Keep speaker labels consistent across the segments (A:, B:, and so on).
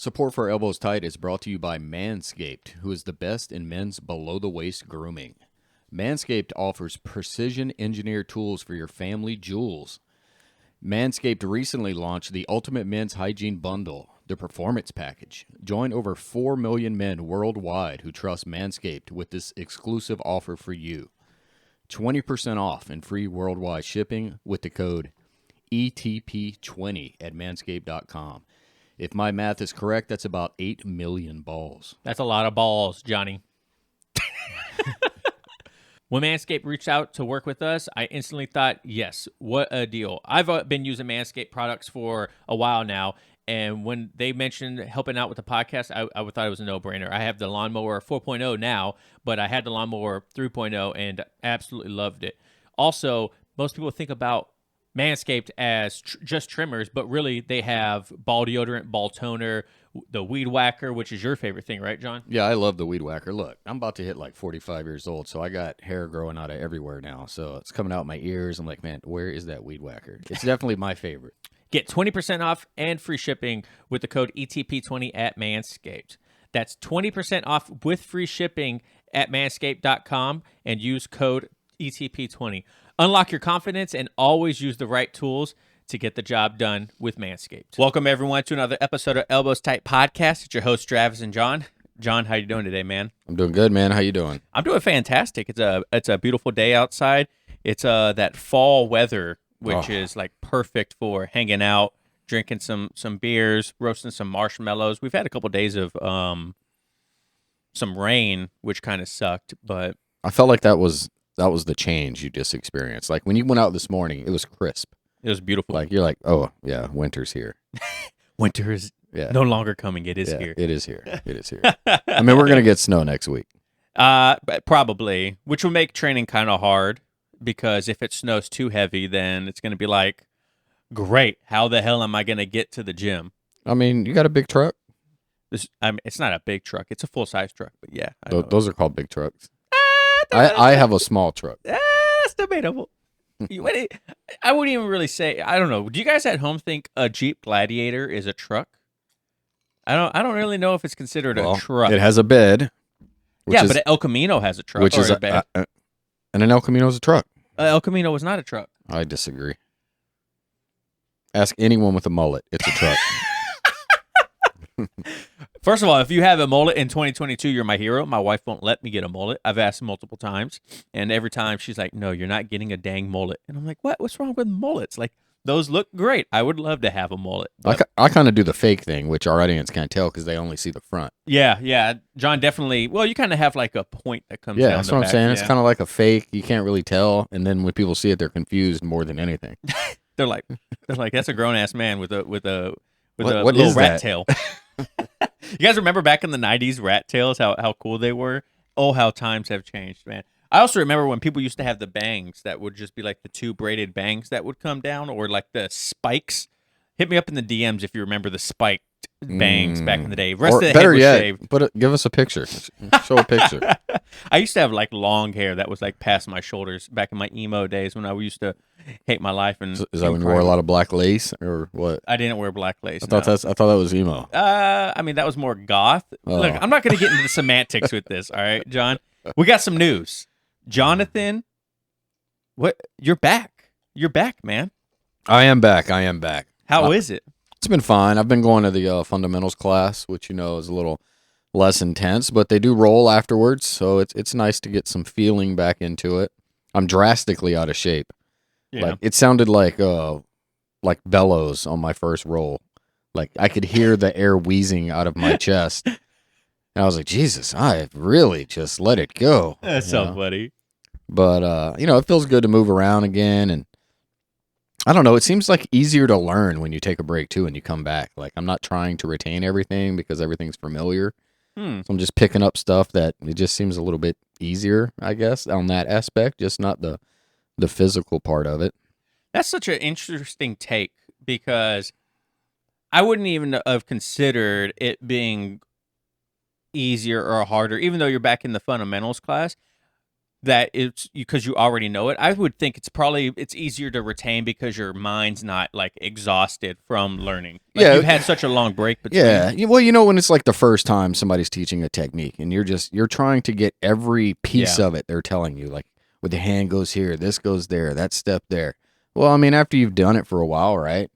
A: Support for Elbows Tight is brought to you by Manscaped, who is the best in men's below-the-waist grooming. Manscaped offers precision-engineered tools for your family jewels. Manscaped recently launched the Ultimate Men's Hygiene Bundle, the Performance Package. Join over 4 million men worldwide who trust Manscaped with this exclusive offer for you. 20% off and free worldwide shipping with the code ETP20 at manscaped.com. If my math is correct, that's about 8 million balls.
B: That's a lot of balls, Johnny. When Manscaped reached out to work with us, I instantly thought, yes, what a deal. I've been using Manscaped products for a while now, and when they mentioned helping out with the podcast, I thought it was a no-brainer. I have the Lawnmower 4.0 now, but I had the Lawnmower 3.0 and absolutely loved it. Also, most people think about Manscaped as just trimmers, but really they have ball deodorant, ball toner, the weed whacker, which is your favorite thing, right, John?
A: Yeah, I love the weed whacker. Look, I'm about to hit like 45 years old, so I got hair growing out of everywhere now. So it's coming out my ears. I'm like, man, where is that weed whacker? It's definitely my favorite.
B: Get 20% off and free shipping with the code ETP20 at Manscaped. That's 20% off with free shipping at manscaped.com and use code ETP20. Unlock your confidence and always use the right tools to get the job done with Manscaped. Welcome, everyone, to another episode of Elbows Tight Podcast. It's your hosts, Travis and John. John, how you doing today, man?
A: I'm doing good, man. How you doing?
B: I'm doing fantastic. It's a beautiful day outside. It's that fall weather, which is like perfect for hanging out, drinking some beers, roasting some marshmallows. We've had a couple days of some rain, which kind of sucked, but
A: I felt like that was the change you just experienced. Like when you went out this morning, it was crisp.
B: It was beautiful.
A: Like you're like, oh yeah, winter's here.
B: Winter is no longer coming. It is here.
A: It is here. It is here. I mean, we're gonna get snow next week.
B: Probably, which will make training kind of hard because if it snows too heavy, then it's gonna be like, great. How the hell am I gonna get to the gym?
A: I mean, you got a big truck.
B: It's not a big truck. It's a full size truck, but yeah,
A: those are called big trucks. I have a small truck.
B: That's debatable. I wouldn't even really say. I don't know. Do you guys at home think a Jeep Gladiator is a truck? I don't really know if it's considered a truck.
A: It has a bed.
B: But El Camino has a truck.
A: Which is
B: a bed.
A: And an El Camino is a truck.
B: El Camino was not a truck.
A: I disagree. Ask anyone with a mullet. It's a truck.
B: First of all, if you have a mullet in 2022, you're my hero. My wife won't let me get a mullet. I've asked multiple times, and every time she's like, no, you're not getting a dang mullet. And I'm like, what? What's wrong with mullets? Like, those look great. I would love to have a mullet.
A: I kind of do the fake thing, which our audience can't tell because they only see the front.
B: Yeah. John definitely, well, you kind of have like a point that comes down the back.
A: Yeah, that's what I'm saying. Yeah. It's kind of like a fake. You can't really tell, and then when people see it, they're confused more than anything.
B: they're like, that's a grown-ass man with a
A: what
B: little rat
A: that?
B: tail. You guys remember back in the 90s, rat tails, how cool they were? Oh, how times have changed, man. I also remember when people used to have the bangs that would just be like the two braided bangs that would come down, or like the spikes. Hit me up in the DMs if you remember the spiked bangs back in the day. Rest of the
A: better
B: head was
A: yet,
B: shaved.
A: give us a picture. Show a picture.
B: I used to have like long hair that was like past my shoulders back in my emo days when I used to hate my life. And
A: is that when you wore a lot of black lace or what?
B: I didn't wear black lace.
A: I thought that was emo.
B: I mean, that was more goth. Oh. Look, I'm not going to get into the semantics with this. All right, John. We got some news. Jonathan, what? You're back. You're back, man.
A: I am back.
B: How is it?
A: It's been fine. I've been going to the fundamentals class, which is a little less intense, but they do roll afterwards, so it's nice to get some feeling back into it. I'm drastically out of shape.
B: Yeah.
A: Like it sounded like bellows on my first roll. Like I could hear the air wheezing out of my chest. And I was like, Jesus, I've really just let it go.
B: That's so funny.
A: But it feels good to move around again, and I don't know. It seems like easier to learn when you take a break too and you come back. Like I'm not trying to retain everything because everything's familiar. So I'm just picking up stuff that it just seems a little bit easier, I guess, on that aspect, just not the physical part of it.
B: That's such an interesting take because I wouldn't even have considered it being easier or harder, even though you're back in the fundamentals class. that it's because you already know it. I would think it's easier to retain because your mind's not like exhausted from learning. Like
A: Yeah.
B: you've had such a long break between.
A: Yeah. Well, when it's like the first time somebody's teaching a technique and you're trying to get every piece of it they're telling you, like with the hand goes here, this goes there, that step there. Well, I mean, after you've done it for a while, right?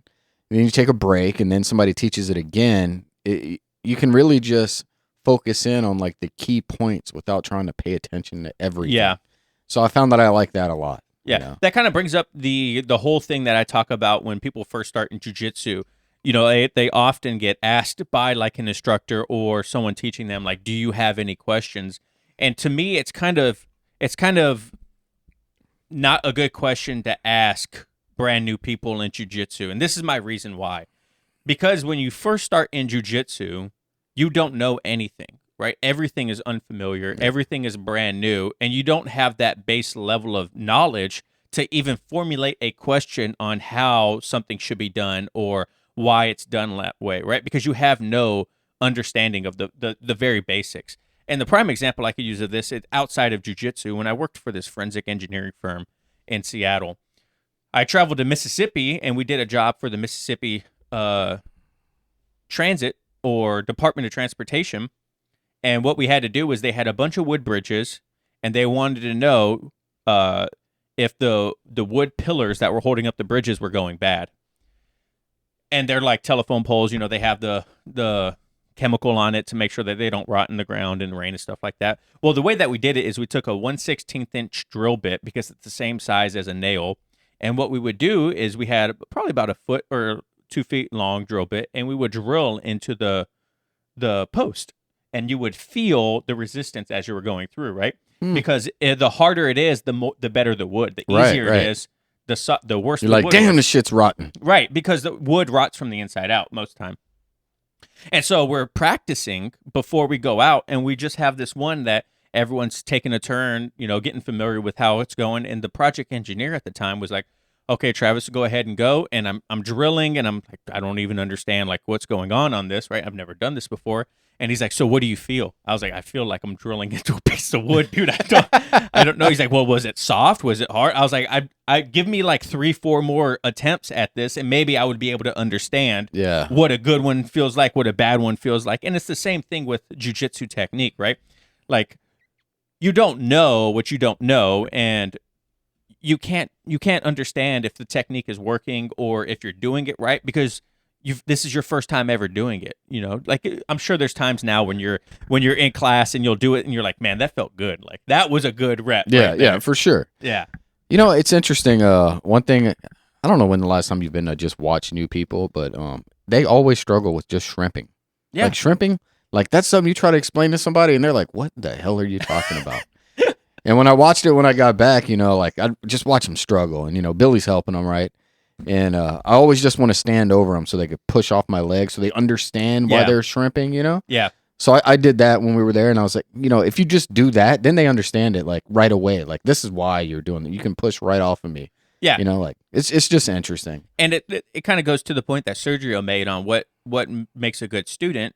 A: And then you take a break and then somebody teaches it again, you can really just focus in on like the key points without trying to pay attention to everything.
B: Yeah.
A: So I found that I like that a lot.
B: Yeah. That kind of brings up the whole thing that I talk about when people first start in jiu-jitsu. They often get asked by like an instructor or someone teaching them, like, do you have any questions? And to me, it's kind of not a good question to ask brand new people in jiu-jitsu. And this is my reason why. Because when you first start in jiu-jitsu, you don't know anything, right? Everything is unfamiliar. Everything is brand new. And you don't have that base level of knowledge to even formulate a question on how something should be done or why it's done that way, right? Because you have no understanding of the very basics. And the prime example I could use of this is outside of jiu-jitsu. When I worked for this forensic engineering firm in Seattle, I traveled to Mississippi and we did a job for the Mississippi Transit or Department of Transportation. And what we had to do was they had a bunch of wood bridges and they wanted to know if the wood pillars that were holding up the bridges were going bad. And they're like telephone poles, they have the chemical on it to make sure that they don't rot in the ground in the rain and stuff like that. Well, the way that we did it is we took a 1/16 inch drill bit because it's the same size as a nail. And what we would do is we had probably about a foot or 2 feet long drill bit, and we would drill into the post, and you would feel the resistance as you were going through, right? Because the harder it is, the better the wood. The easier it is, the worse.
A: You're
B: the
A: like,
B: wood
A: damn,
B: is.
A: this shit's rotten.
B: Right, because the wood rots from the inside out most of the time. And so we're practicing before we go out, and we just have this one that everyone's taking a turn, getting familiar with how it's going. And the project engineer at the time was like, okay, Travis, go ahead and go. And I'm drilling, and I'm like, I don't even understand like what's going on this, right? I've never done this before. And he's like, so what do you feel? I was like, I feel like I'm drilling into a piece of wood, dude. I don't know. He's like, well, was it soft? Was it hard? I was like, I give me like 3-4 more attempts at this, and maybe I would be able to understand what a good one feels like, what a bad one feels like. And it's the same thing with jiu-jitsu technique, right? Like, you don't know what you don't know, and you can't understand if the technique is working or if you're doing it right because this is your first time ever doing it. Like I'm sure there's times now when you're in class and you'll do it and you're like, man, that felt good. Like that was a good rep.
A: Yeah,
B: right there.
A: yeah, for sure.
B: Yeah.
A: It's interesting. One thing, I don't know when the last time you've been to just watch new people, but they always struggle with just shrimping.
B: Yeah.
A: Like shrimping, like that's something you try to explain to somebody and they're like, what the hell are you talking about? And when I watched it when I got back, like I just watch them struggle and, Billy's helping them, right? And I always just want to stand over them so they could push off my legs so they understand why they're shrimping,
B: Yeah.
A: So I did that when we were there and I was like, if you just do that, then they understand it like right away. Like this is why you're doing it. You can push right off of me.
B: Yeah.
A: Like it's just interesting.
B: And it kind of goes to the point that Sergio made on what makes a good student.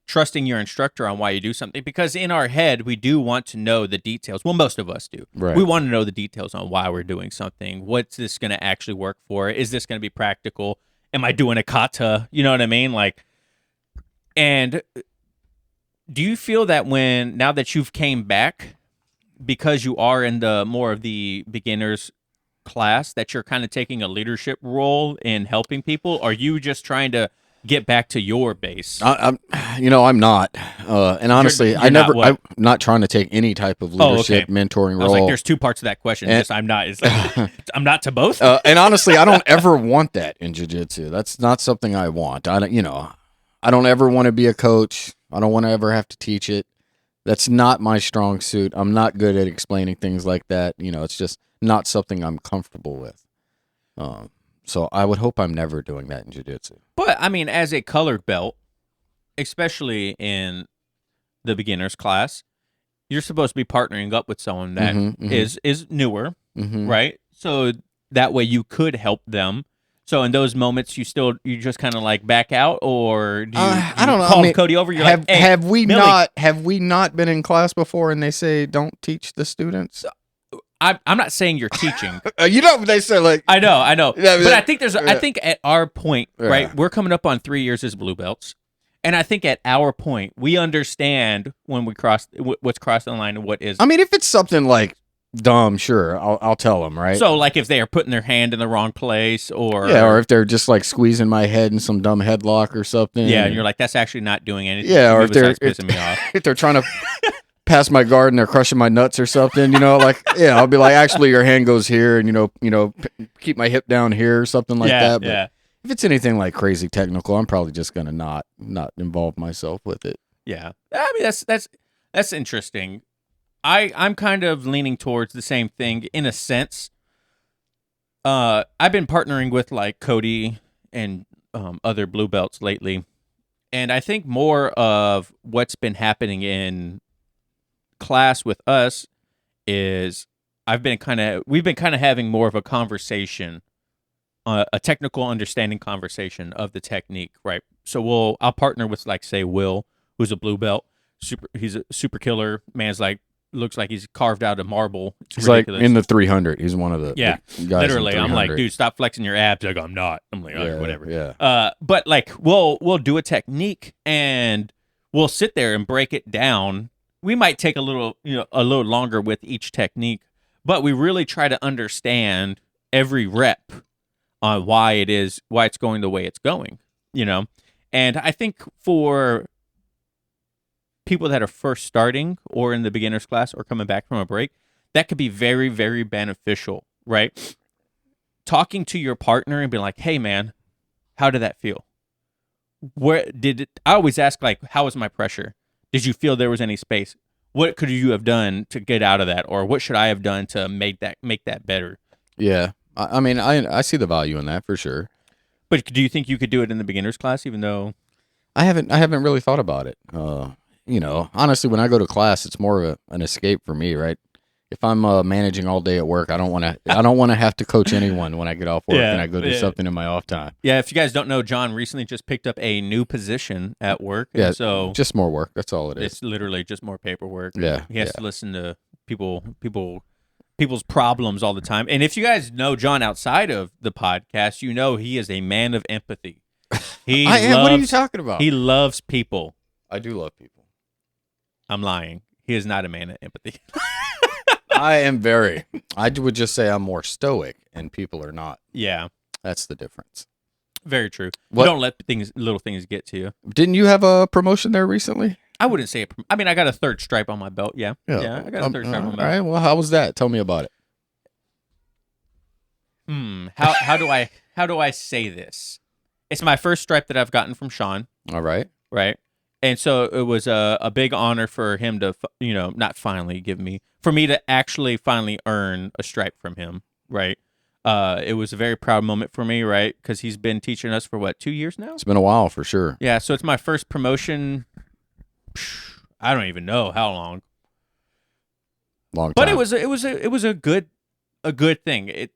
B: Trusting your instructor on why you do something, because in our head we do want to know the details. Well, most of us do.
A: Right.
B: We want to know the details on why we're doing something. What's this going to actually work for? Is this going to be practical? Am I doing a kata? You know what I mean? Like, and do you feel that now that you've came back, because you are in the more of the beginners class, that you're kind of taking a leadership role in helping people? Or are you just trying to get back to your base?
A: I'm not. And honestly, I'm not trying to take any type of leadership, mentoring role.
B: I was like, there's two parts to that question. I'm not. It's like, I'm not to both.
A: And honestly, I don't ever want that in jiu-jitsu. That's not something I want. I don't ever want to be a coach. I don't want to ever have to teach it. That's not my strong suit. I'm not good at explaining things like that. It's just not something I'm comfortable with. So I would hope I'm never doing that in jiu-jitsu.
B: But, I mean, as a colored belt, especially in the beginner's class, you're supposed to be partnering up with someone that is newer, right? So that way you could help them. So in those moments, you just kind of like back out, or do you
A: I don't know.
B: call
A: I mean,
B: Cody over? You're
A: have,
B: like, hey,
A: have we
B: Millie,
A: not been in class before and they say don't teach the students?
B: I'm not saying you're teaching.
A: You know what they say, like,
B: I know,
A: Yeah,
B: but I think I think at our point,
A: Yeah.
B: right? We're coming up on 3 years as blue belts, and I think at our point, we understand when we cross what's crossing the line and what is.
A: I mean, if it's something like dumb, sure, I'll tell them, right?
B: So, like, if they are putting their hand in the wrong place, or
A: or if they're just like squeezing my head in some dumb headlock or something.
B: yeah, and you're like, that's actually not doing anything.
A: Yeah, or if they're
B: pissing me off.
A: if they're trying to pass my guard and they're crushing my nuts or something, like, yeah, I'll be like, actually, your hand goes here, and keep my hip down here or something like that. But
B: yeah.
A: if it's anything like crazy technical, I'm probably just gonna not involve myself with it.
B: Yeah, I mean that's interesting. I'm kind of leaning towards the same thing in a sense. I've been partnering with like Cody and other blue belts lately, and I think more of what's been happening in class with us is we've been kind of having more of a conversation, a technical understanding conversation of the technique, right? So I'll partner with, like, say, Will, who's a blue belt. He's a super killer. Man's like, looks like he's carved out of marble.
A: He's ridiculous. Like in the 300. He's one of the guys.
B: Literally, I'm like, dude, stop flexing your abs. Like, I'm not. I'm like, whatever.
A: Yeah.
B: But like, we'll do a technique and we'll sit there and break it down. We might take a little longer with each technique, but we really try to understand every rep on why it's going the way it's going, And I think for people that are first starting or in the beginner's class or coming back from a break, that could be very, very beneficial, right? Talking to your partner and being like, hey, man, how did that feel? I always ask, like, how was my pressure? Did you feel there was any space? What could you have done to get out of that? Or what should I have done to make that better?
A: Yeah. I mean, I see the value in that for sure.
B: But do you think you could do it in the beginner's class, even though
A: I haven't really thought about it. Honestly, when I go to class, it's more of an escape for me, right? If I'm managing all day at work, I don't want to have to coach anyone when I get off work and I go do something in my off time.
B: Yeah, if you guys don't know, John recently just picked up a new position at work.
A: Yeah,
B: so
A: just more work. That's all it is.
B: It's literally just more paperwork.
A: Yeah,
B: he has to listen to people's problems all the time. And if you guys know John outside of the podcast, you know he is a man of empathy.
A: What are you talking about?
B: He loves people.
A: I do love people.
B: I'm lying. He is not a man of empathy.
A: I would just say I'm more stoic, and people are not.
B: Yeah.
A: That's the difference.
B: Very true. You don't let little things get to you.
A: Didn't you have a promotion there recently?
B: I wouldn't say I mean, I got a third stripe on my belt. Yeah. I got a third stripe on my belt.
A: All right. Well, how was that? Tell me about it.
B: How do I say this? It's my first stripe that I've gotten from Sean.
A: All right.
B: Right. And so it was a big honor for him to, not finally for me to actually finally earn a stripe from him. Right. It was a very proud moment for me. Right. Because he's been teaching us for 2 years now?
A: It's been a while for sure.
B: Yeah. So it's my first promotion. I don't even know how long.
A: Long time.
B: But it was a good thing.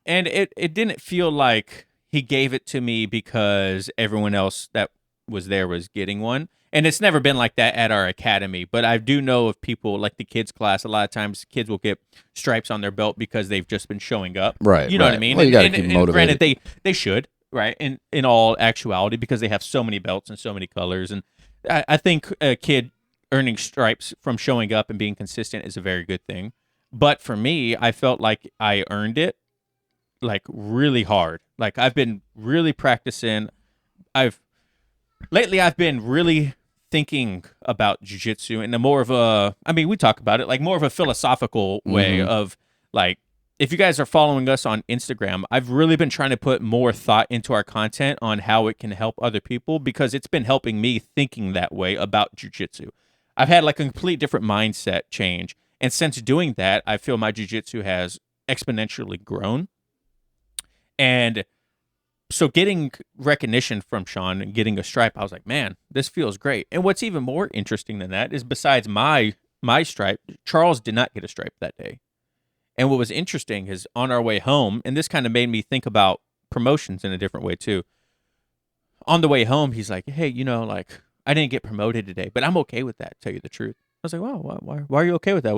B: And it didn't feel like he gave it to me because everyone else that was there was getting one. And it's never been like that at our academy. But I do know of people like the kids class. A lot of times kids will get stripes on their belt because they've just been showing up.
A: Right.
B: You know what I mean?
A: Well, you got to keep motivated.
B: Granted, they should, right? In all actuality, because they have so many belts and so many colors. And I think a kid earning stripes from showing up and being consistent is a very good thing. But for me, I felt like I earned it like really hard. Like I've been really practicing. Lately I've been really thinking about jiu-jitsu in a more of we talk about it like more of a philosophical way of like, if you guys are following us on Instagram, I've really been trying to put more thought into our content on how it can help other people because it's been helping me thinking that way about jiu-jitsu. I've had like a complete different mindset change. And since doing that, I feel my jiu-jitsu has exponentially grown. And so getting recognition from Sean and getting a stripe, I was like, man, this feels great. And what's even more interesting than that is besides my stripe, Charles did not get a stripe that day. And what was interesting is on our way home, and this kind of made me think about promotions in a different way too. On the way home, he's like, "Hey, like I didn't get promoted today, but I'm okay with that. To tell you the truth." I was like, "Wow, why are you okay with that?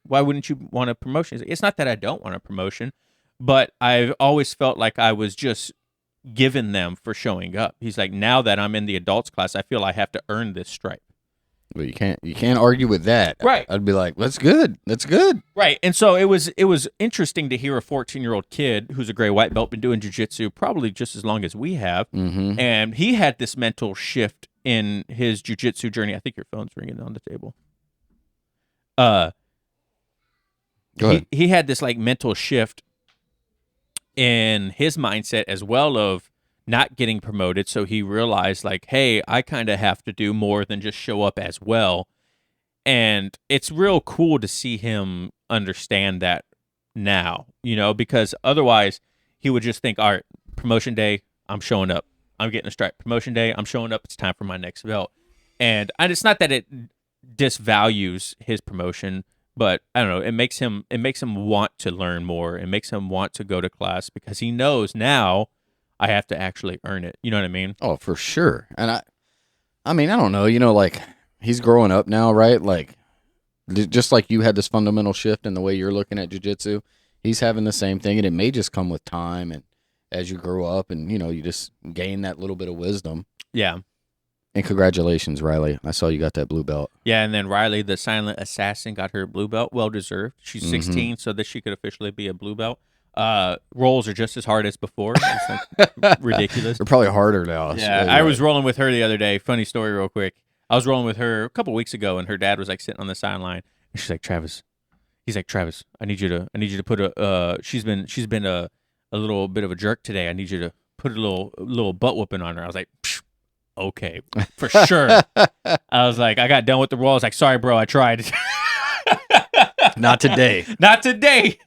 B: Why wouldn't you want a promotion?" He's like, "It's not that I don't want a promotion, but I've always felt like I was just given them for showing up." He's like, "Now that I'm in the adults class, I feel I have to earn this stripe."
A: But you can't argue with that.
B: Right.
A: I'd be like, that's good. That's good.
B: Right. And so it was interesting to hear a 14-year-old kid who's a gray white belt, been doing jiu-jitsu probably just as long as we have.
A: Mm-hmm.
B: And he had this mental shift in his jiu-jitsu journey. I think your phone's ringing on the table.
A: Go ahead.
B: He had this like mental shift in his mindset as well of not getting promoted. So he realized like, hey, I kind of have to do more than just show up as well. And it's real cool to see him understand that now, because otherwise he would just think, all right, promotion day, I'm showing up. I'm getting a stripe. Promotion day, I'm showing up. It's time for my next belt. And it's not that it disvalues his promotion, but I don't know, it makes him want to learn more. It makes him want to go to class because he knows now I have to actually earn it. You know what I mean?
A: Oh, for sure. And I mean, I don't know, like he's growing up now, right? Like just like you had this fundamental shift in the way you're looking at jiu-jitsu, he's having the same thing, and it may just come with time and as you grow up and, you just gain that little bit of wisdom.
B: Yeah.
A: And congratulations, Riley. I saw you got that blue belt.
B: Yeah, and then Riley, the silent assassin, got her blue belt. Well deserved. She's 16, so that she could officially be a blue belt. Rolls are just as hard as before. It's like ridiculous.
A: They're probably harder now.
B: Yeah, I was rolling with her the other day. Funny story real quick. I was rolling with her a couple weeks ago, and her dad was like sitting on the sideline, and she's like, Travis. He's like, Travis, I need you to put she's been a little bit of a jerk today. I need you to put a little butt whooping on her. I was like, okay, for sure. I was like, I got done with the roll. I was like, sorry, bro, I tried.
A: Not today.
B: Not today.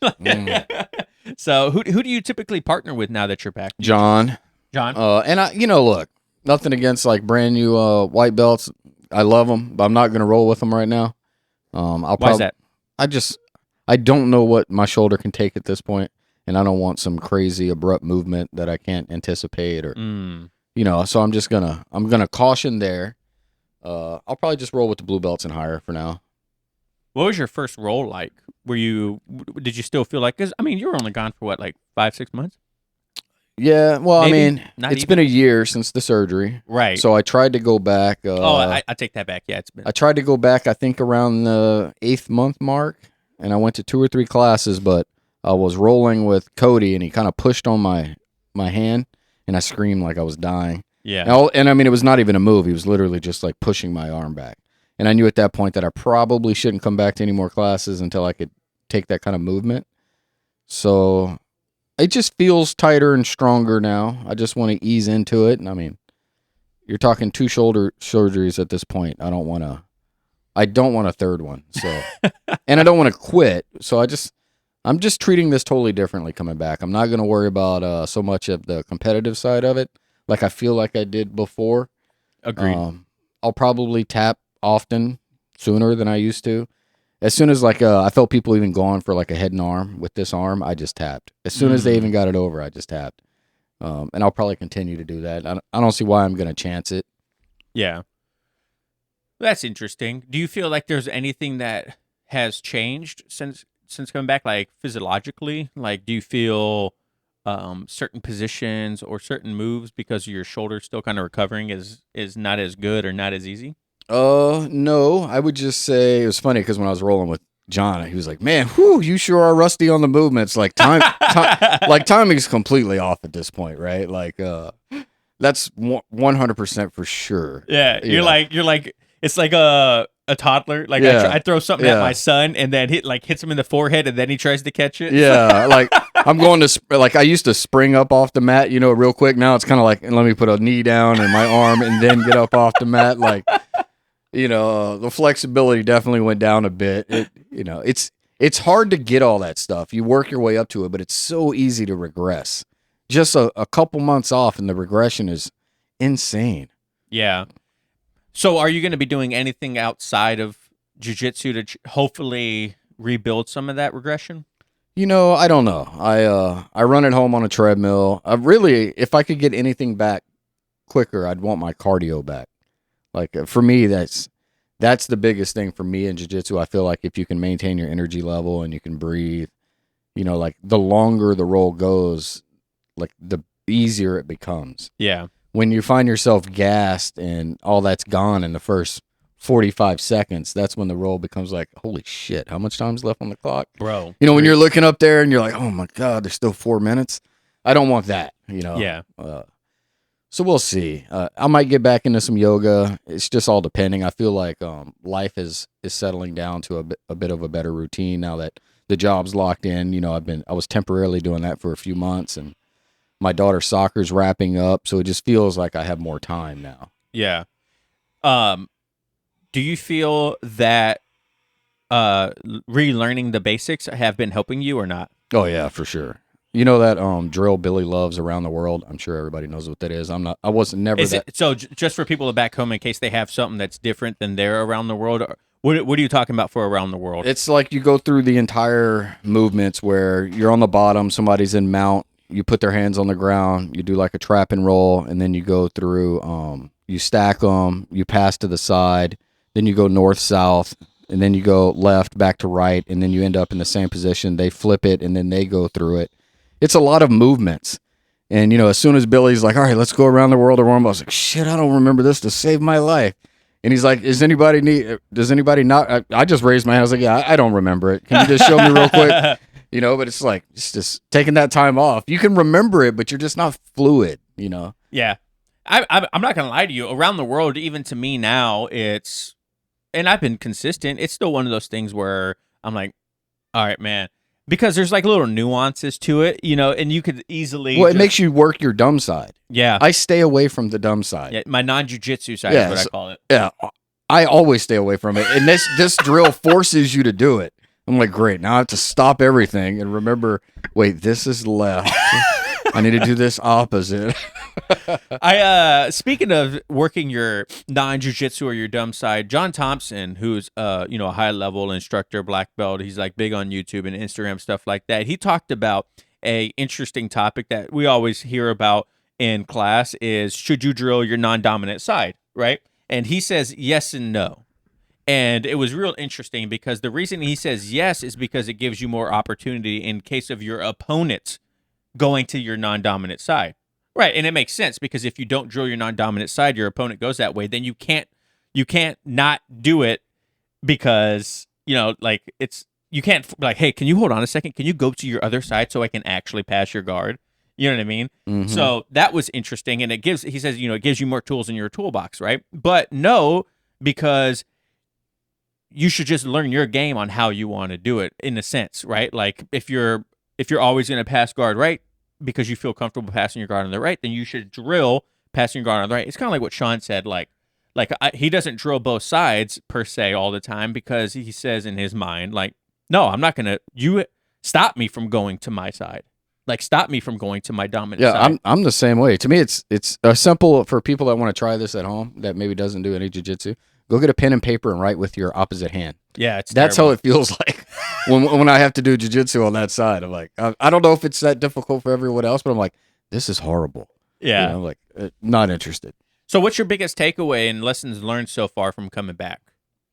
B: So who do you typically partner with now that you're back?
A: John. And I, look, nothing against like brand new white belts. I love them, but I'm not going to roll with them right now.
B: Why is that?
A: I don't know what my shoulder can take at this point, and I don't want some crazy abrupt movement that I can't anticipate or so I'm just gonna caution there. I'll probably just roll with the blue belts and higher for now.
B: What was your first roll like? Did you still feel like, 'cause I mean, you were only gone for what, like 5-6 months?
A: Yeah, well,
B: Maybe?
A: I mean,
B: Not
A: it's
B: even?
A: been a year since the surgery.
B: Right.
A: So I tried to go back.
B: I take that back. Yeah, it's been.
A: I tried to go back, I think, around the 8th month mark, and I went to 2 or 3 classes, but I was rolling with Cody, and he kind of pushed on my hand, and I screamed like I was dying.
B: Yeah.
A: And I mean, it was not even a move. He was literally just like pushing my arm back. And I knew at that point that I probably shouldn't come back to any more classes until I could take that kind of movement. So it just feels tighter and stronger now. I just want to ease into it. And I mean, you're talking 2 shoulder surgeries at this point. I don't want a third one. So, and I don't want to quit. So I'm just treating this totally differently coming back. I'm not going to worry about so much of the competitive side of it, like I feel like I did before.
B: Agreed.
A: I'll probably tap often sooner than I used to. As soon as I felt people even going for like a head and arm with this arm, I just tapped. As soon as they even got it over, I just tapped. And I'll probably continue to do that. I don't see why I'm going to chance it.
B: Yeah. That's interesting. Do you feel like there's anything that has changed since coming back, like physiologically? Like, do you feel certain positions or certain moves because your shoulder's still kind of recovering is not as good or not as easy?
A: No. I would just say it was funny because when I was rolling with John, he was like, "Man, whew, you sure are rusty on the movements. Like timing's completely off at this point, right? Like, that's 100% for sure."
B: Yeah, you're like it's like a toddler. Like I throw something at my son, and then hits him in the forehead, and then he tries to catch it.
A: Yeah, like I'm going to I used to spring up off the mat, real quick. Now it's kind of like, let me put a knee down and my arm, and then get up off the mat. Like, the flexibility definitely went down a bit. It's hard to get all that stuff. You work your way up to it, but it's so easy to regress. Just a couple months off, and the regression is insane.
B: Yeah. So are you going to be doing anything outside of jiu-jitsu to hopefully rebuild some of that regression?
A: I don't know. I run at home on a treadmill. If I could get anything back quicker, I'd want my cardio back. Like for me, that's the biggest thing for me in jiu-jitsu. I feel like if you can maintain your energy level and you can breathe, like the longer the roll goes, like the easier it becomes.
B: Yeah.
A: When you find yourself gassed and all that's gone in the first 45 seconds, that's when the roll becomes like, holy shit, how much time's left on the clock?
B: Bro.
A: When you're looking up there and you're like, oh my God, there's still 4 minutes. I don't want that,
B: Yeah.
A: So we'll see. I might get back into some yoga. It's just all depending. I feel like life is settling down to a bit of a better routine now that the job's locked in. I was temporarily doing that for a few months, and my daughter's soccer's wrapping up, so it just feels like I have more time now.
B: Yeah. Do you feel that relearning the basics have been helping you or not?
A: Oh yeah, for sure. You know that drill Billy loves around the world? I'm sure everybody knows what that is. I wasn't never
B: Is
A: that.
B: It, so just for people back home, in case they have something that's different than their around the world, what are you talking about for around the world?
A: It's like you go through the entire movements where you're on the bottom, somebody's in mount, you put their hands on the ground, you do like a trap and roll, and then you go through, you stack them, you pass to the side, then you go north, south, and then you go left, back to right, and then you end up in the same position. They flip it, and then they go through it. It's a lot of movements. And, as soon as Billy's like, all right, let's go around the world, I was like, shit, I don't remember this to save my life. And he's like, does anybody not? I just raised my hand. I was like, yeah, I don't remember it. Can you just show me real quick? But it's like, it's just taking that time off. You can remember it, but you're just not fluid,
B: Yeah. I'm not going to lie to you. Around the world, even to me now, and I've been consistent, it's still one of those things where I'm like, all right, man. Because there's like little nuances to it, and you could easily.
A: Well, it makes you work your dumb side.
B: Yeah.
A: I stay away from the dumb side.
B: Yeah, my non-jujitsu side is what I call it.
A: Yeah. I always stay away from it. And this drill forces you to do it. I'm like, great. Now I have to stop everything and remember, wait, this is left. I need to do this opposite.
B: Speaking of working your non-jiu-jitsu or your dumb side, John Thompson, who's a high-level instructor, black belt, he's like big on YouTube and Instagram, stuff like that. He talked about a interesting topic that we always hear about in class is, should you drill your non-dominant side, right? And he says yes and no. And it was real interesting because the reason he says yes is because it gives you more opportunity in case of your opponents going to your non-dominant side. Right, and it makes sense because if you don't drill your non-dominant side, your opponent goes that way, then you can't not do it because, you can't like, hey, can you hold on a second? Can you go to your other side so I can actually pass your guard? You know what I mean?
A: Mm-hmm.
B: So that was interesting, and he says, it gives you more tools in your toolbox, right? But no, because you should just learn your game on how you want to do it in a sense, right? Like if you're always going to pass guard right, because you feel comfortable passing your guard on the right, then you should drill passing your guard on the right. It's kind of like what Sean said, he doesn't drill both sides per se all the time because he says in his mind, like, no, I'm not going to, stop me from going to my side. Like, stop me from going to my dominant side.
A: Yeah, I'm the same way. To me, it's simple for people that want to try this at home that maybe doesn't do any jiu-jitsu. Go get a pen and paper and write with your opposite hand.
B: Yeah,
A: that's
B: terrible.
A: how it feels like when I have to do jiu-jitsu on that side. I'm like, I don't know if it's that difficult for everyone else, but I'm like, this is horrible.
B: Yeah.
A: I'm like, not interested.
B: So what's your biggest takeaway and lessons learned so far from coming back?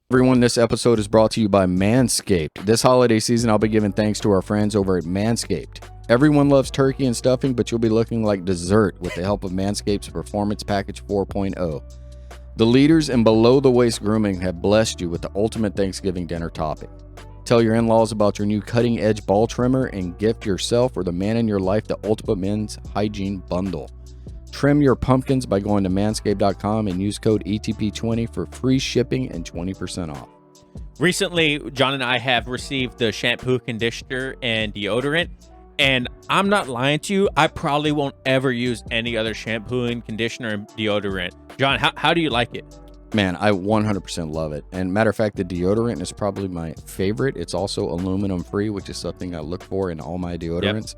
A: Everyone, this episode is brought to you by Manscaped. This holiday season, I'll be giving thanks to our friends over at Manscaped. Everyone loves turkey and stuffing, but you'll be looking like dessert with the help of Manscaped's Performance Package 4.0. The leaders in below-the-waist grooming have blessed you with the ultimate Thanksgiving dinner topic. Tell your in-laws about your new cutting-edge ball trimmer and gift yourself or the man in your life the ultimate men's hygiene bundle. Trim your pumpkins by going to manscaped.com and use code ETP20 for free shipping and 20% off.
B: Recently, John and I have received the shampoo, conditioner, and deodorant. And I'm not lying to you, I probably won't ever use any other shampoo and conditioner and deodorant. John, how do you like it?
A: Man, I 100% love it. And matter of fact, the deodorant is probably my favorite. It's also aluminum free, which is something I look for in all my deodorants.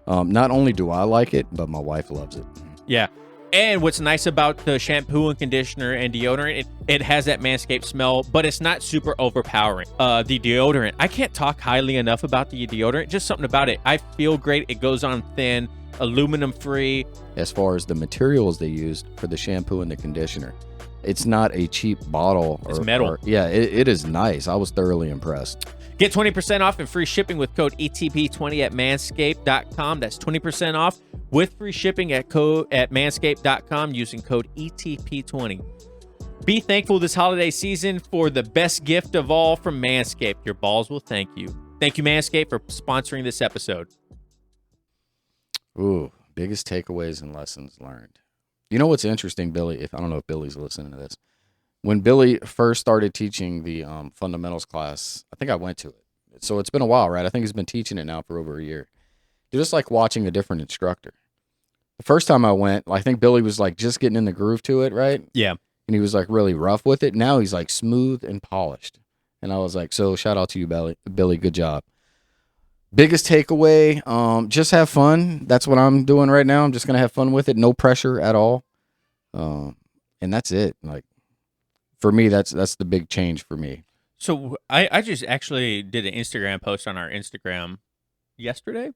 A: Yep. Not only do I like it, but my wife loves it.
B: Yeah. And what's nice about the shampoo and conditioner and deodorant, it has that Manscaped smell, but it's not super overpowering. The deodorant, I can't talk highly enough about the deodorant. Just something about it. I feel great. It goes on thin, aluminum free.
A: As far as the materials they used for the shampoo and the conditioner, it's not a cheap bottle.
B: It's metal.
A: It is nice. I was thoroughly impressed.
B: Get 20% off and free shipping with code ETP20 at manscaped.com. That's 20% off with free shipping at manscaped.com using code ETP20. Be thankful this holiday season for the best gift of all from Manscaped. Your balls will thank you. Thank you, Manscaped, for sponsoring this episode.
A: Ooh, biggest takeaways and lessons learned. You know what's interesting, Billy? I don't know if Billy's listening to this. When Billy first started teaching the fundamentals class, I think I went to it. So it's been a while, right? I think he's been teaching it now for over a year. It's just like watching a different instructor. The first time I went, I think Billy was like just getting in the groove to it, right?
B: Yeah.
A: And he was like really rough with it. Now he's like smooth and polished. And I was like, so shout out to you, Billy. Good job. Biggest takeaway, just have fun. That's what I'm doing right now. I'm just going to have fun with it. No pressure at all. And that's it. Like, for me, that's the big change for me.
B: So I just actually did an Instagram post on our Instagram yesterday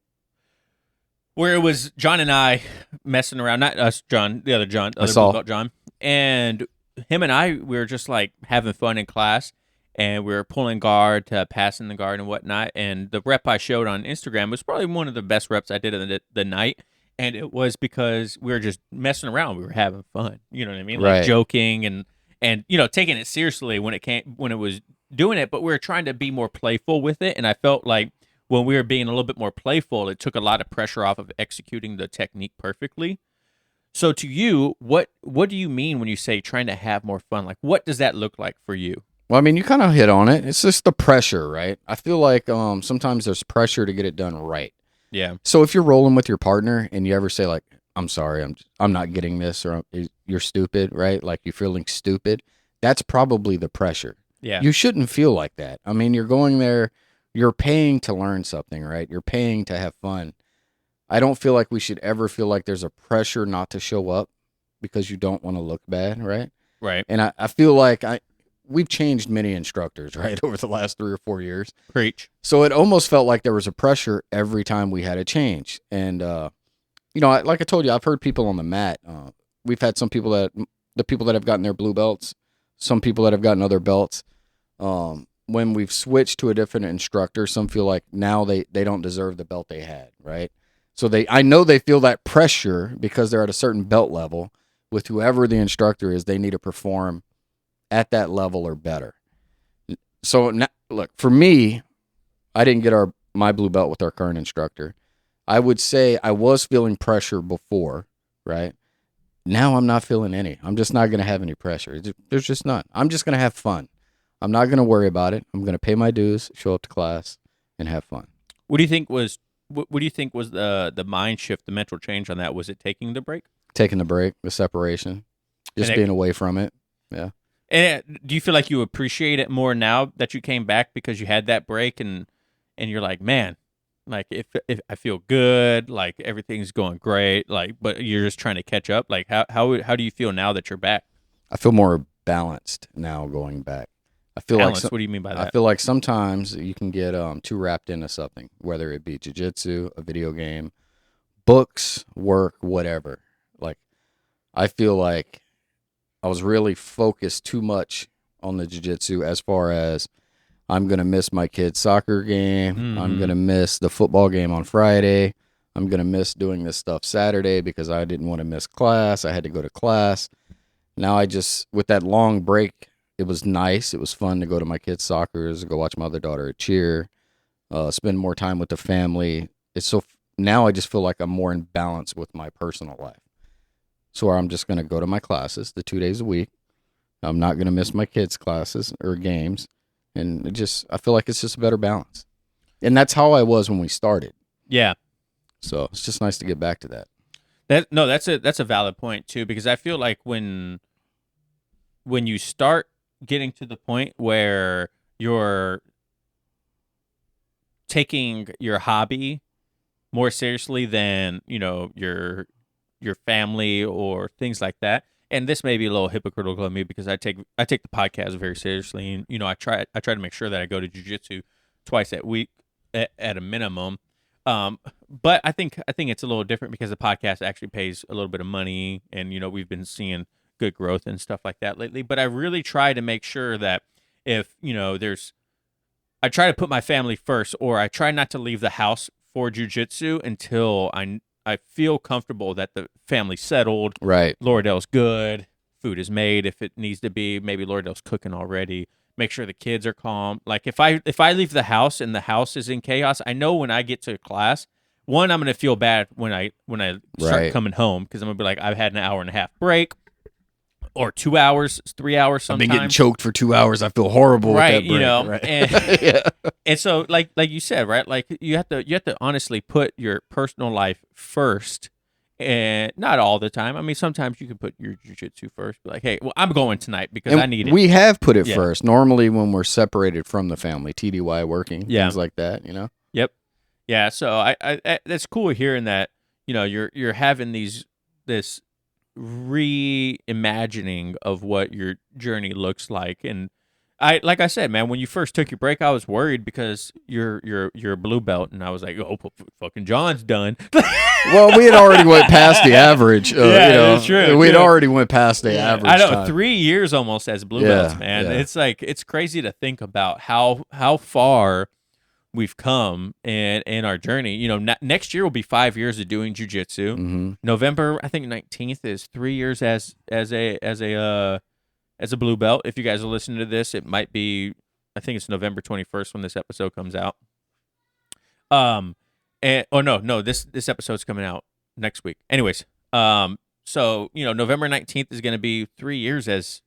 B: where it was John and I messing around. Not us, John, the other John, other Blue Belt John. And him and I, we were just like having fun in class. And we were pulling guard to passing the guard and whatnot. And the rep I showed on Instagram was probably one of the best reps I did in the night. And it was because we were just messing around. We were having fun. You know what I mean? Like joking and taking it seriously when it was doing it. But we were trying to be more playful with it. And I felt like when we were being a little bit more playful, it took a lot of pressure off of executing the technique perfectly. So to you, what do you mean when you say trying to have more fun? Like, what does that look like for you?
A: Well, I mean, you kind of hit on it. It's just the pressure, right? I feel like sometimes there's pressure to get it done right.
B: Yeah.
A: So if you're rolling with your partner and you ever say like, I'm sorry, I'm not getting this, or you're stupid, right? Like you're feeling stupid. That's probably the pressure.
B: Yeah.
A: You shouldn't feel like that. I mean, you're going there, you're paying to learn something, right? You're paying to have fun. I don't feel like we should ever feel like there's a pressure not to show up because you don't want to look bad, right?
B: Right.
A: And I feel like we've changed many instructors, right, over the last 3 or 4 years.
B: Preach.
A: So it almost felt like there was a pressure every time we had a change. And, like I told you, I've heard people on the mat. We've had the people that have gotten their blue belts, some people that have gotten other belts. When we've switched to a different instructor, some feel like now they don't deserve the belt they had, right? So I know they feel that pressure because they're at a certain belt level with whoever the instructor is. They need to perform at that level or better. So now, look, for me, I didn't get my blue belt with our current instructor. I would say I was feeling pressure before, right? Now I'm not feeling any. I'm just not going to have any pressure. There's just none. I'm just going to have fun. I'm not going to worry about it. I'm going to pay my dues, show up to class, and have fun.
B: What do you think was the mind shift, the mental change on that? Was it taking the break?
A: Taking the break, the separation, just being away from it. Yeah.
B: And do you feel like you appreciate it more now that you came back because you had that break and you're like, man, like if I feel good, like everything's going great, like but you're just trying to catch up. Like how do you feel now that you're back?
A: I feel more balanced now going back. I feel
B: Balance, what do you mean by that?
A: I feel like sometimes you can get too wrapped into something, whether it be jiu-jitsu, a video game, books, work, whatever. Like I feel like I was really focused too much on the jiu-jitsu as far as I'm going to miss my kid's soccer game. Mm-hmm. I'm going to miss the football game on Friday. I'm going to miss doing this stuff Saturday because I didn't want to miss class. I had to go to class. Now with that long break, it was nice. It was fun to go to my kids' soccer, go watch my other daughter at cheer, spend more time with the family. Now I just feel like I'm more in balance with my personal life. So I'm just going to go to my classes the 2 days a week. I'm not going to miss my kids' classes or games. And I feel like it's just a better balance. And that's how I was when we started.
B: Yeah.
A: So it's just nice to get back to that.
B: That's a valid point too, because I feel like when you start getting to the point where you're taking your hobby more seriously than, your your family or things like that. And this may be a little hypocritical of me because I take the podcast very seriously, and I try to make sure that I go to jiu-jitsu twice a week at a minimum. But I think it's a little different because the podcast actually pays a little bit of money, and we've been seeing good growth and stuff like that lately. But I really try to make sure that if I try to put my family first, or I try not to leave the house for jiu-jitsu until I feel comfortable that the family's settled.
A: Right.
B: Lordell's good. Food is made if it needs to be. Maybe Lordell's cooking already. Make sure the kids are calm. Like if I leave the house and the house is in chaos, I know when I get to class, one, I'm gonna feel bad when I start coming home because I'm gonna be like, I've had an hour and a half break, or 2 hours, 3 hours. Sometimes
A: I've been getting choked for 2 hours. I feel horrible.
B: Right.
A: With that break.
B: And,
A: yeah.
B: and so like you said, right? Like you have to honestly put your personal life first. And not all the time. I mean, sometimes you can put your jiu-jitsu first. Be like, hey, well, I'm going tonight because I need it.
A: We have put it first. Normally when we're separated from the family, TDY working, things like that,
B: Yep. Yeah, so I that's cool hearing that, you're having this reimagining of what your journey looks like. And like I said, man, when you first took your break, I was worried because you're a blue belt, and I was like, oh, fucking John's done.
A: Well, we had already went past the average.
B: That's true.
A: We had already went past the average.
B: I know,
A: time.
B: 3 years almost as blue belts, man.
A: Yeah.
B: It's like it's crazy to think about how far we've come in our journey. Next year will be 5 years of doing jiu-jitsu.
A: Mm-hmm.
B: November, I think 19th is 3 years as a blue belt. If you guys are listening to this, it might be, I think it's November 21st when this episode comes out. This episode's coming out next week. Anyways, so November 19th is going to be 3 years as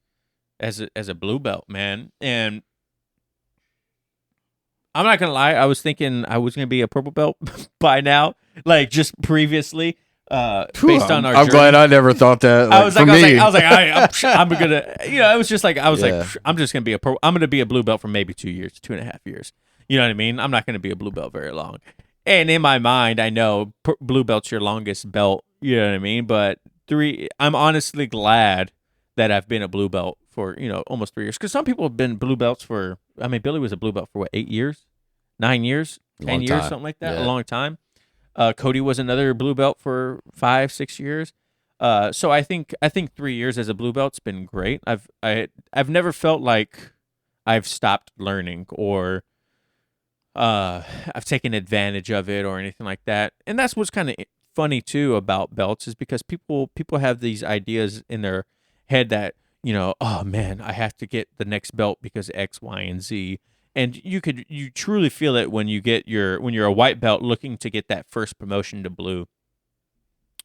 B: a blue belt, man. And I'm not gonna lie, I was thinking I was gonna be a purple belt by now, like just previously. Based on our
A: I'm
B: journey.
A: glad I never thought that.
B: I was like, I'm gonna, it was just like, I was like, I'm just gonna be I'm gonna be a blue belt for maybe 2 years, 2.5 years. You know what I mean? I'm not gonna be a blue belt very long. And in my mind, I know blue belt's your longest belt. You know what I mean? But I'm honestly glad that I've been a blue belt for almost 3 years. Because some people have been blue belts for. I mean, Billy was a blue belt for what, 8 years, 9 years, 10 years, something like that.
A: Yeah.
B: A long time. Cody was another blue belt for 5, 6 years. So I think 3 years as a blue belt's been great. I've never felt like I've stopped learning or I've taken advantage of it or anything like that. And that's what's kind of funny too about belts is because people have these ideas in their head that oh man, I have to get the next belt because X, Y, and Z. And you truly feel it when you're a white belt looking to get that first promotion to blue.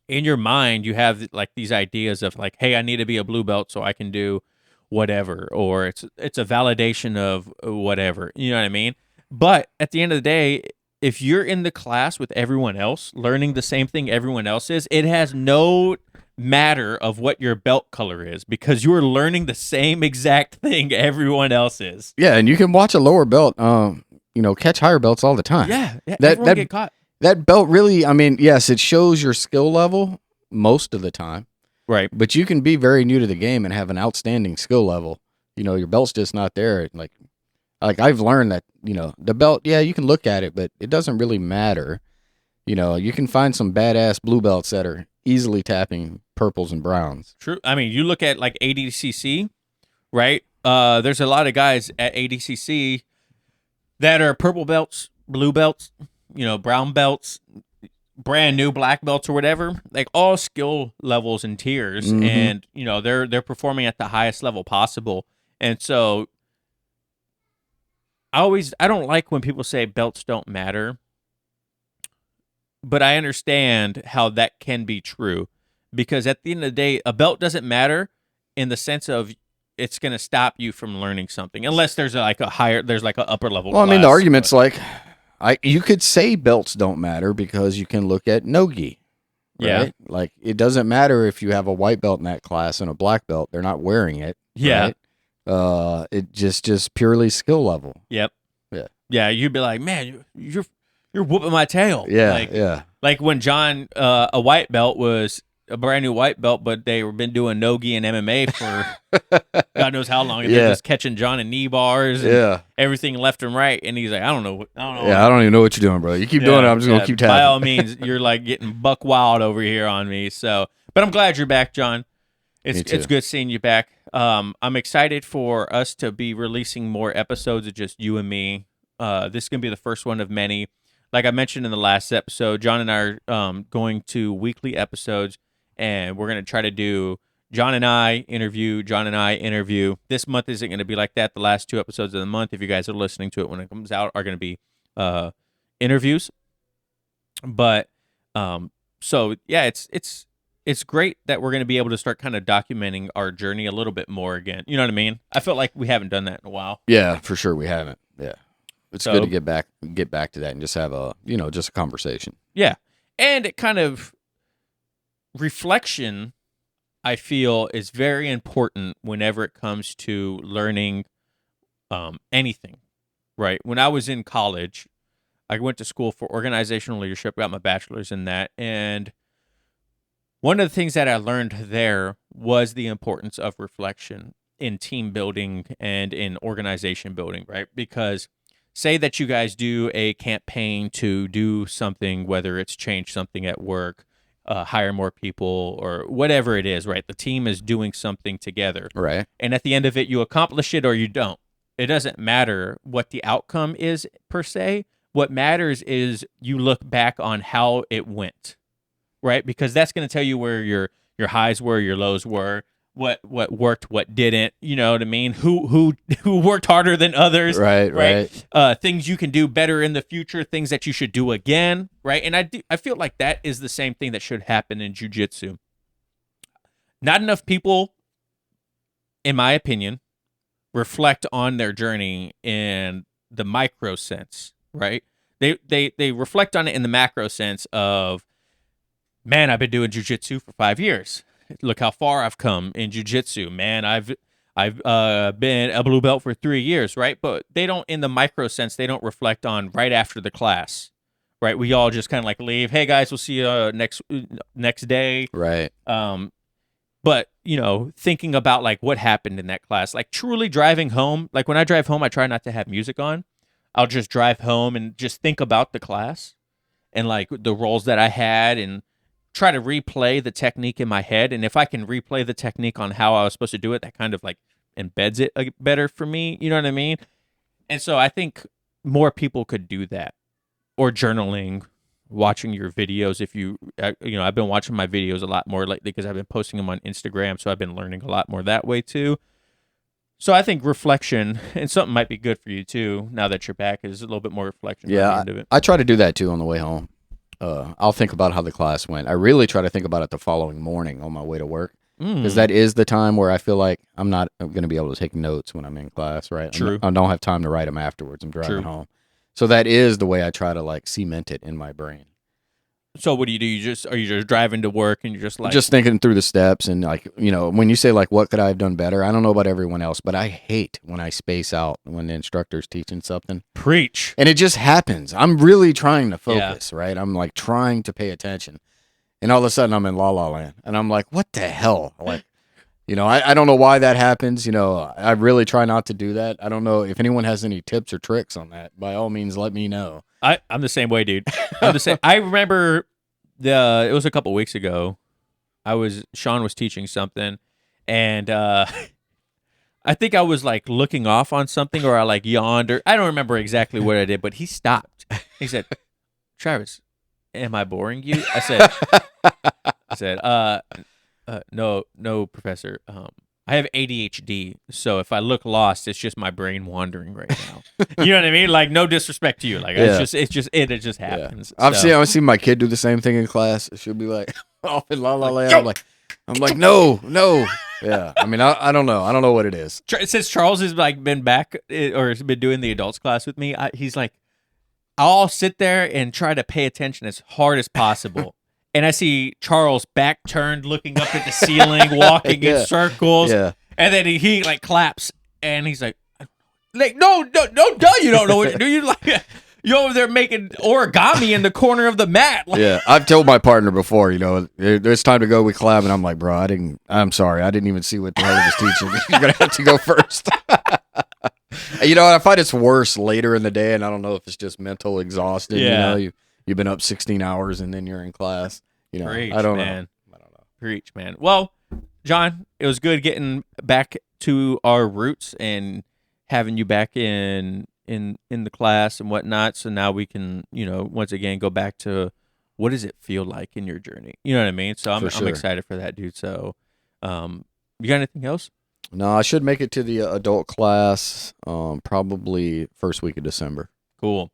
B: In your mind, you have like these ideas of like, hey, I need to be a blue belt so I can do whatever, or it's a validation of whatever. You know what I mean? But at the end of the day, if you're in the class with everyone else, learning the same thing everyone else is, it has no matter of what your belt color is because you're learning the same exact thing everyone else is.
A: Yeah, and you can watch a lower belt, catch higher belts all the time.
B: Yeah, everyone get caught.
A: That belt really, I mean, yes, it shows your skill level most of the time.
B: Right.
A: But you can be very new to the game and have an outstanding skill level. Your belt's just not there. Like I've learned that, the belt, yeah, you can look at it, but it doesn't really matter. You can find some badass blue belts that are easily tapping purples and browns.
B: True. I mean, you look at like ADCC, right? There's a lot of guys at ADCC that are purple belts, blue belts, brown belts, brand new black belts or whatever, like all skill levels and tiers. Mm-hmm. And, they're performing at the highest level possible. And so I don't like when people say belts don't matter, but I understand how that can be true because at the end of the day, a belt doesn't matter in the sense of it's going to stop you from learning something unless there's like an upper level.
A: Well, I mean, the argument's like, you could say belts don't matter because you can look at no-gi. Right?
B: Yeah.
A: Like it doesn't matter if you have a white belt in that class and a black belt, they're not wearing it.
B: Yeah.
A: Right? It just purely skill level.
B: Yep.
A: Yeah.
B: Yeah. You'd be like, man, you're whooping my tail.
A: Yeah.
B: Like when Jon, a white belt, was a brand new white belt, but they've been doing nogi and MMA for God knows how long. And they're just catching Jon and knee bars and everything left and right. And he's like, I don't know.
A: Yeah, I don't even know what you're doing, bro. You keep doing it. I'm just going to keep tapping.
B: By all means, you're like getting buck wild over here on me. So, but I'm glad you're back, Jon. It's good seeing you back. I'm excited for us to be releasing more episodes of just you and me. This is going to be the first one of many. Like I mentioned in the last episode, Jon and I are going to weekly episodes, and we're going to try to do Jon and I interview. This month isn't going to be like that. The last 2 episodes of the month, if you guys are listening to it when it comes out, are going to be interviews. But so yeah, it's great that we're going to be able to start kind of documenting our journey a little bit more again. You know what I mean? I felt like we haven't done that in a while.
A: Yeah, for sure we haven't. Yeah. It's good to get back to that and just have a, just a conversation.
B: Yeah. And it kind of reflection, I feel, is very important whenever it comes to learning anything, right? When I was in college, I went to school for organizational leadership, got my bachelor's in that, and one of the things that I learned there was the importance of reflection in team building and in organization building, right? Because say that you guys do a campaign to do something, whether it's change something at work, hire more people, or whatever it is, right? The team is doing something together.
A: Right.
B: And at the end of it, you accomplish it or you don't. It doesn't matter what the outcome is per se. What matters is you look back on how it went, right? Because that's going to tell you where your highs were, your lows were, what worked, what didn't, you know what I mean? Who worked harder than others,
A: right?
B: Things you can do better in the future, things that you should do again, right? And I feel like that is the same thing that should happen in jiu-jitsu. Not enough people, in my opinion, reflect on their journey in the micro sense, right? They reflect on it in the macro sense of, man, I've been doing jiu-jitsu for 5 years. Look how far I've come in jiu-jitsu, man. I've been a blue belt for 3 years, right? But they don't, in the micro sense, they don't reflect on right after the class, right? We all just kind of like leave. Hey guys, we'll see you next day,
A: right?
B: But thinking about like what happened in that class, like truly driving home. Like when I drive home, I try not to have music on. I'll just drive home and just think about the class and like the roles that I had and try to replay the technique in my head. And if I can replay the technique on how I was supposed to do it, that kind of like embeds it better for me. You know what I mean? And so I think more people could do that, or journaling, watching your videos. If I've been watching my videos a lot more lately because I've been posting them on Instagram. So I've been learning a lot more that way too. So I think reflection, and something might be good for you too, now that you're back, is a little bit more reflection.
A: Yeah,
B: at the end of it.
A: I try to do that too on the way home. I'll think about how the class went. I really try to think about it the following morning on my way to work, because that is the time where I feel like I'm not going to be able to take notes when I'm in class, right?
B: True.
A: I don't have time to write them afterwards. I'm driving home. So that is the way I try to like cement it in my brain.
B: So what do? Are you just driving to work and you're just like
A: just thinking through the steps and like, when you say like what could I have done better? I don't know about everyone else, but I hate when I space out when the instructor's teaching something.
B: Preach.
A: And it just happens. I'm really trying to focus, right? I'm like trying to pay attention. And all of a sudden I'm in La La Land and I'm like, what the hell? Like, I don't know why that happens. I really try not to do that. I don't know if anyone has any tips or tricks on that. By all means, let me know.
B: I'm the same way, dude. I'm the same. I remember it was a couple weeks ago. Sean was teaching something, and I think I was like looking off on something, or I like yawned, or I don't remember exactly what I did. But he stopped. He said, "Travis, am I boring you?" I said, no, Professor. I have ADHD, so if I look lost, it's just my brain wandering right now. You know what I mean? Like, no disrespect to you. Like, it just happens.
A: Yeah. I've seen my kid do the same thing in class. She'll be like, off in La La Land. I'm like, no. Yeah. I mean, I don't know. I don't know what it is.
B: Since Charles has like been back or has been doing the adults class with me, he's like, I'll sit there and try to pay attention as hard as possible. And I see Charles back turned, looking up at the ceiling, walking in circles.
A: Yeah.
B: And then he like claps, and he's like, no, you don't know what to do. You like, You over there making origami in the corner of the mat. Like,
A: Yeah, I've told my partner before, it's time to go. We collab, and I'm like, bro, I'm sorry. I didn't even see what the hell he was teaching. You're going to have to go first. I find it's worse later in the day, and I don't know if it's just mental exhaustion.
B: Yeah.
A: You've been up 16 hours, and then you're in class.
B: Preach,
A: I don't
B: man.
A: know.
B: Preach, man. Well, John, it was good getting back to our roots and having you back in the class and whatnot. So now we can, once again go back to what does it feel like in your journey? You know what I mean? So I'm excited for that, dude. So, you got anything else?
A: No, I should make it to the adult class probably first week of December.
B: Cool.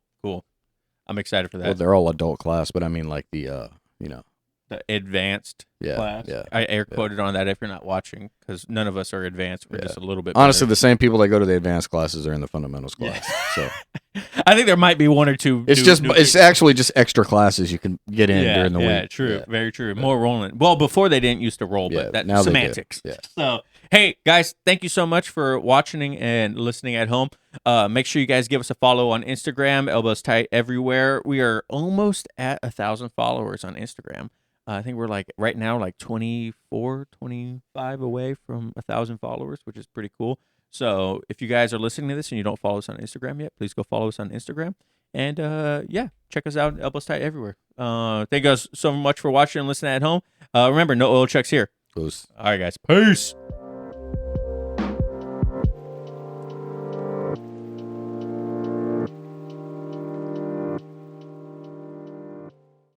B: I'm excited for that.
A: Well, they're all adult class, but I mean like the
B: the advanced class.
A: Yeah.
B: I air quoted on that if you're not watching, because none of us are advanced. We're just a little bit
A: honestly,
B: better.
A: the same people that go to the advanced classes are in the fundamentals class. So
B: I think there might be one or two.
A: It's actually just extra classes you can get in during the week.
B: Yeah, true. Very true. More rolling. Well, before they didn't used to roll, but that's
A: now
B: semantics.
A: Yeah.
B: So, hey, guys, thank you so much for watching and listening at home. Make sure you guys give us a follow on Instagram, Elbows Tight Everywhere. We are almost at 1,000 followers on Instagram. I think we're right now 24, 25 away from 1,000 followers, which is pretty cool. So if you guys are listening to this and you don't follow us on Instagram yet, please go follow us on Instagram. And check us out, Elbows Tight Everywhere. Thank you guys so much for watching and listening at home. Remember, no oil checks here.
A: Goes.
B: All right, guys. Peace.